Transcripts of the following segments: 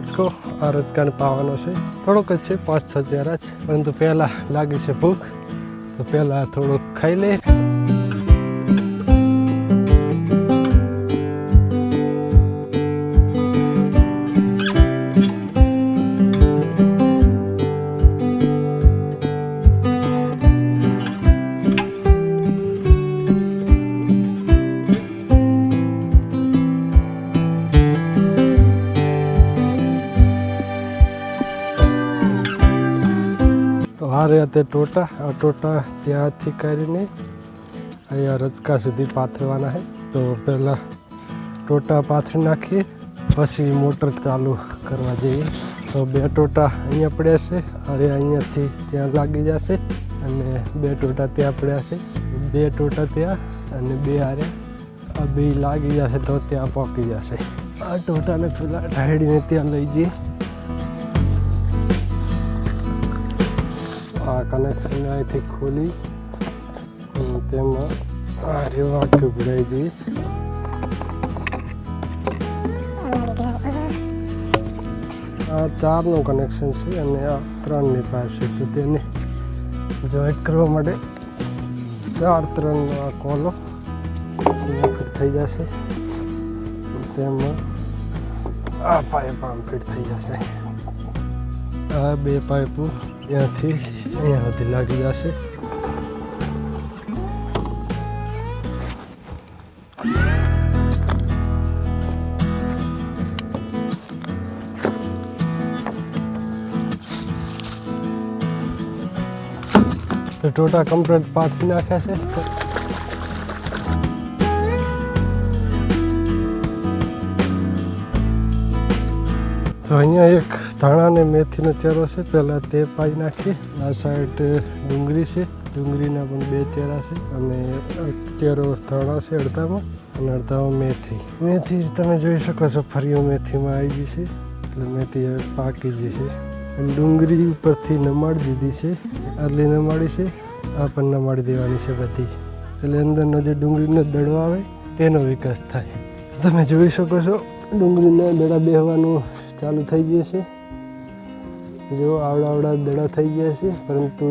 રચકો આ રચકાને પાવાનો છે. થોડોક જ છે, 5-6 ચેરા જ, પરંતુ પહેલાં લાગી છે ભૂખ, તો પહેલાં થોડુંક ખાઈ લે. આ રહ્યા તે ટોટા. આ ટોટા ત્યાંથી કરીને અહીંયા રચકા સુધી પાથરવાના છે. તો પહેલાં ટોટા પાથરી નાખીએ, પછી મોટર ચાલુ કરવા જઈએ. તો 2 ટોટા અહીંયા પડ્યા છે, અરે અહીંયાથી ત્યાં લાગી જશે, અને 2 ટોટા ત્યાં પડ્યા છે. 2 ટોટા ત્યાં અને 2 આરે આ 2 લાગી જશે તો ત્યાં પહોંચી જશે. આ ટોટાને પેલા ઢાળીને ત્યાં લઈ જઈએ. આ કનેક્શન અહીંથી ખોલી તેમાં આ રેવાક્યું ભરાઈ દઈએ. આ 4નું કનેક્શન છે અને આ 3ની પાઇપ છે. તો તેને જોઈન્ટ કરવા માટે 4-3નો આ કોલો ફિટ થઈ જશે. તેમાં આ પાઇપ આમ ફિટ થઈ જશે. આ 2 પાઇપો ત્યાંથી અહીંયા સુધી લાગી જશે. તો ટોટા કમ્પ્લીટ પાથરી નાખ્યા છે. તો અહીંયા એક ધાણા અને મેથીનો ચેરો છે, પહેલાં તે પાઈ નાખીએ. આ સાઈડ ડુંગળી છે, ડુંગળીના પણ 2 ચેરા છે, અને ચેરો ધાણા છે અડધામાં, અને અડધામાં મેથી. તમે જોઈ શકો છો ફરીઓ મેથીમાં આવી ગઈ છે, એટલે મેથી હવે પાકી ગઈ છે. અને ડુંગળી ઉપરથી નમાડી દીધી છે, આટલી નમાડી છે, આ પણ નમાડી દેવાની છે બધી, એટલે અંદરનો જે ડુંગળીનો દડો આવે તેનો વિકાસ થાય. તમે જોઈ શકો છો ડુંગળીના દડા બેહવાનું ચાલુ થઈ જશે. જો આવડા દડા થઈ ગયા છે, પરંતુ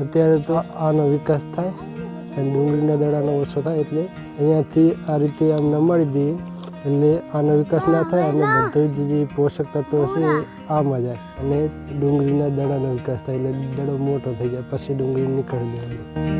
અત્યારે તો આનો વિકાસ થાય અને ડુંગળીના દડાનો ઓછો થાય, એટલે અહીંયાથી આ રીતે આમ નમાડી દઈએ, એટલે આનો વિકાસ ના થાય અને બધું જે પોષક તત્વો છે એ આમાં જાય અને ડુંગળીના દડાનો વિકાસ થાય, એટલે દડો મોટો થઈ જાય, પછી ડુંગળી નીકળી દેવાની.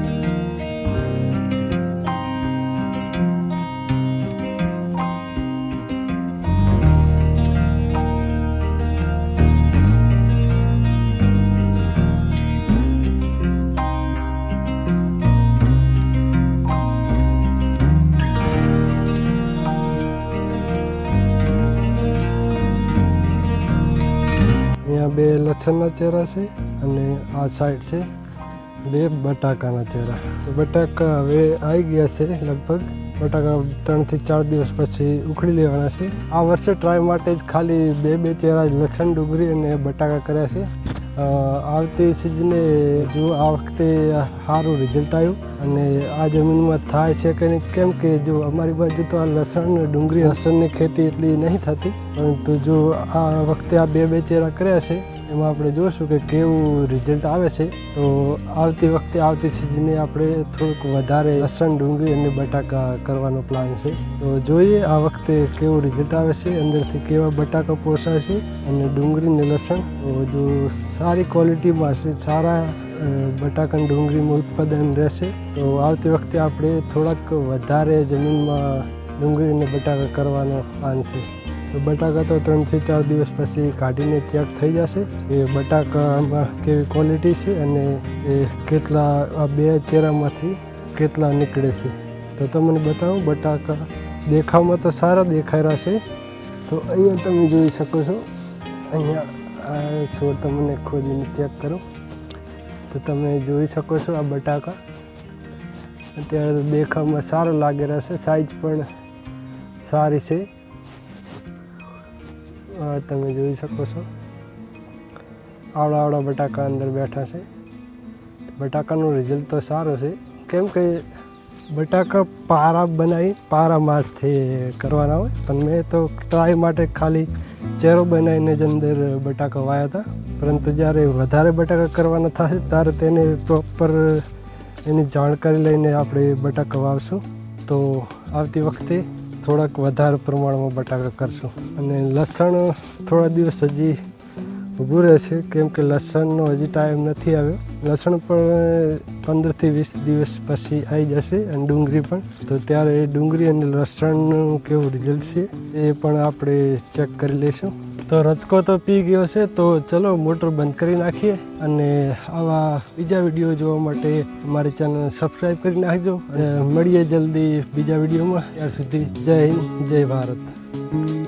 અહીંયા 2 લસણના ચેરા છે, અને આ સાઈડ છે 2 બટાકાના ચેરા. તો બટાકા હવે આવી ગયા છે લગભગ. બટાકા 3 થી 4 દિવસ પછી ઉખડી લેવાના છે. આ વર્ષે ટ્રાય માટે જ ખાલી 2 ચેરા લસણ, ડુંગળી અને બટાકા કર્યા છે. આવતી સિઝને જો આ વખતે સારું રિઝલ્ટ આવ્યું, અને આ જમીનમાં થાય છે કે નહીં, કેમ કે જો અમારી બાજુ તો આ લસણ, ડુંગળી, લસણની ખેતી એટલી નહીં થતી, પરંતુ જો આ વખતે આ 2 ચેરા કર્યા છે, એમાં આપણે જોઈશું કે કેવું રિઝલ્ટ આવે છે. તો આવતી વખતે આવતી સિઝને આપણે થોડુંક વધારે લસણ, ડુંગળી અને બટાકા કરવાનો પ્લાન છે. તો જોઈએ આ વખતે કેવું રિઝલ્ટ આવે છે, અંદરથી કેવા બટાકા પોસાય છે અને ડુંગળી ને લસણ. તો જો સારી ક્વોલિટીમાં હશે, સારા બટાકા ડુંગળીનું ઉત્પાદન રહેશે, તો આવતી વખતે આપણે થોડાક વધારે જમીનમાં ડુંગળી અને બટાકા કરવાનો પ્લાન છે. તો બટાકા તો 3 થી 4 દિવસ પછી કાઢીને ચેક થઈ જશે કે બટાકામાં કેવી ક્વોલિટી છે અને એ કેટલા આ 2 ચેરામાંથી કેટલા નીકળે છે. તો તમને બતાવું, બટાકા દેખાવમાં તો સારા દેખાઈ રહ્યા છે. તો અહીંયા તમે જોઈ શકો છો, અહીંયા આ છોડ તમને ખોદીને ચેક કરો તો તમે જોઈ શકો છો આ બટાકા અત્યારે દેખાવમાં સારું લાગી રહ્યા છે, સાઈઝ પણ સારી છે. તમે જોઈ શકો છો આવડા બટાકા અંદર બેઠા છે. બટાકાનું રિઝલ્ટ તો સારું છે, કેમ કે બટાકા પારા બનાવી પારામાંથી કરવાના હોય, પણ મેં તો ટ્રાય માટે ખાલી ચેરો બનાવીને જ અંદર બટાકા વાયા હતા, પરંતુ જ્યારે વધારે બટાકા કરવાના થશે ત્યારે તેને પ્રોપર એની જાણકારી લઈને આપણે બટાકા વાવશું. તો આવતી વખતે થોડાક વધારે પ્રમાણમાં બટાકા કરશું. અને લસણ થોડા દિવસ હજી ઊભું રહેશે, કેમ કે લસણનો હજી ટાઈમ નથી આવ્યો. લસણ પણ 15થી 20 દિવસ પછી આવી જશે, અને ડુંગળી પણ. તો ત્યારે ડુંગળી અને લસણનું કેવું રિઝલ્ટ છે એ પણ આપણે ચેક કરી લઈશું. તો રચકો તો પી ગયો છે, તો ચલો મોટર બંધ કરી નાખીએ. અને આવા બીજા વિડીયો જોવા માટે મારી ચેનલ સબસ્ક્રાઈબ કરી નાખજો. અને મળીએ જલ્દી બીજા વિડીયોમાં. ત્યાર સુધી જય હિન્દ, જય ભારત.